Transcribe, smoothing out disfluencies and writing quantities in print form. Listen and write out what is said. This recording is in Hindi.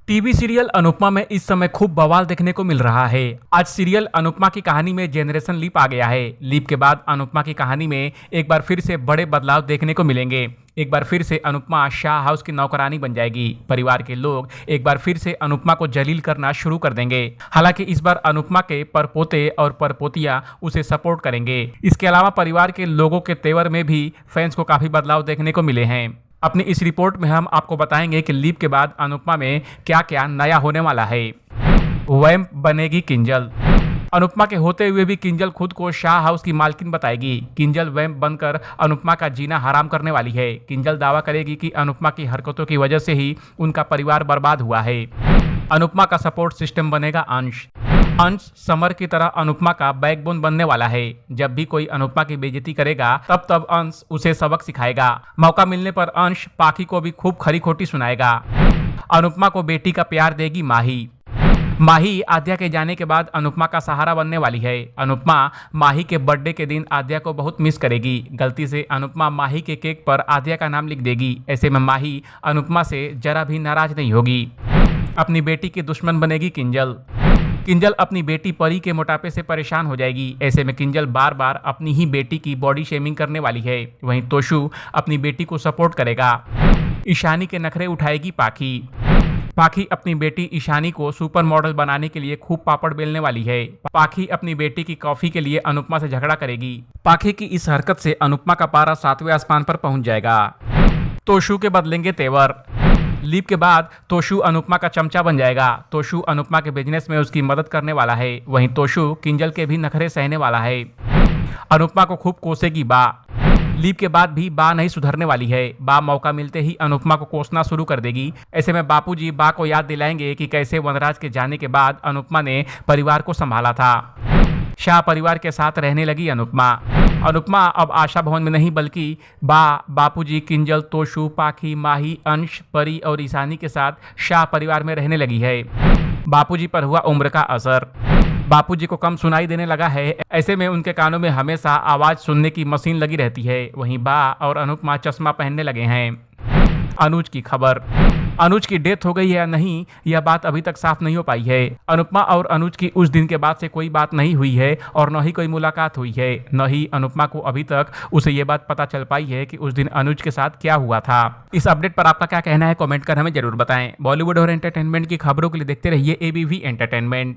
टीवी सीरियल अनुपमा में इस समय खूब बवाल देखने को मिल रहा है। आज सीरियल अनुपमा की कहानी में जनरेशन लीप आ गया है। लीप के बाद अनुपमा की कहानी में एक बार फिर से बड़े बदलाव देखने को मिलेंगे। एक बार फिर से अनुपमा शाह हाउस की नौकरानी बन जाएगी। परिवार के लोग एक बार फिर से अनुपमा को जलील करना शुरू कर देंगे। हालांकि इस बार अनुपमा के परपोते और परपोतियां उसे सपोर्ट करेंगे। इसके अलावा परिवार के लोगों के तेवर में भी फैंस को काफी बदलाव देखने को मिले हैं। अपनी इस रिपोर्ट में हम आपको बताएंगे कि लीप के बाद अनुपमा में क्या क्या नया होने वाला है। वैम्प बनेगी किंजल। अनुपमा के होते हुए भी किंजल खुद को शाह हाउस की मालकिन बताएगी। किंजल वैम्प बनकर अनुपमा का जीना हराम करने वाली है। किंजल दावा करेगी कि अनुपमा की हरकतों की वजह से ही उनका परिवार बर्बाद हुआ है। अनुपमा का सपोर्ट सिस्टम बनेगा अंश। अंश समर की तरह अनुपमा का बैकबोन बनने वाला है। जब भी कोई अनुपमा की बेइज्जती करेगा तब अंश उसे सबक सिखाएगा। मौका मिलने पर अंश पाखी को भी खूब खरी खोटी सुनाएगा। अनुपमा को बेटी का प्यार देगी माही। माही आद्या के जाने के बाद अनुपमा का सहारा बनने वाली है। अनुपमा माही के बर्थडे के दिन आद्या को बहुत मिस करेगी। गलती से अनुपमा माही के केक पर आद्या का नाम लिख देगी। ऐसे में माही अनुपमा से जरा भी नाराज नहीं होगी। अपनी बेटी की दुश्मन बनेगी किंजल। किंजल अपनी बेटी परी के मोटापे से परेशान हो जाएगी। ऐसे में किंजल बार बार अपनी ही बेटी की बॉडी शेमिंग करने वाली है। वहीं तोशु अपनी बेटी को सपोर्ट करेगा। ईशानी के नखरे उठाएगी पाखी। पाखी अपनी ईशानी ईशानी को सुपर मॉडल बनाने के लिए खूब पापड़ बेलने वाली है। पाखी अपनी बेटी की कॉफी के लिए अनुपमा से झगड़ा करेगी। पाखी की इस हरकत से अनुपमा का पारा 7वें आसमान पर पहुंच जाएगा। तोशु के बदलेंगे तेवर। लीप के बाद तोशु अनुपमा का चमचा बन जाएगा। तोशु अनुपमा के बिजनेस में उसकी मदद करने वाला है। वहीं तोशु किंजल के भी नखरे सहने वाला है। अनुपमा को खूब कोसेगी बा। लीप के बाद भी बा नहीं सुधरने वाली है। बा मौका मिलते ही अनुपमा को कोसना शुरू कर देगी। ऐसे में बापूजी बा को याद दिलाएंगे कि कैसे वनराज के जाने के बाद अनुपमा ने परिवार को संभाला था। शाह परिवार के साथ रहने लगी अनुपमा। अनुपमा अब आशा भवन में नहीं बल्कि बापूजी, किंजल, तोशु, पाखी, माही, अंश, परी और ईशानी के साथ शाह परिवार में रहने लगी है। बापूजी पर हुआ उम्र का असर। बापूजी को कम सुनाई देने लगा है। ऐसे में उनके कानों में हमेशा आवाज सुनने की मशीन लगी रहती है। वहीं बा और अनुपमा चश्मा पहनने लगे हैं। अनुज की खबर। अनुज की डेथ हो गई है या नहीं, यह बात अभी तक साफ नहीं हो पाई है। अनुपमा और अनुज की उस दिन के बाद से कोई बात नहीं हुई है और न ही कोई मुलाकात हुई है। न ही अनुपमा को अभी तक उसे ये बात पता चल पाई है कि उस दिन अनुज के साथ क्या हुआ था। इस अपडेट पर आपका क्या कहना है, कमेंट कर हमें जरूर बताएं। बॉलीवुड और एंटरटेनमेंट की खबरों के लिए देखते रहिए ABV एंटरटेनमेंट।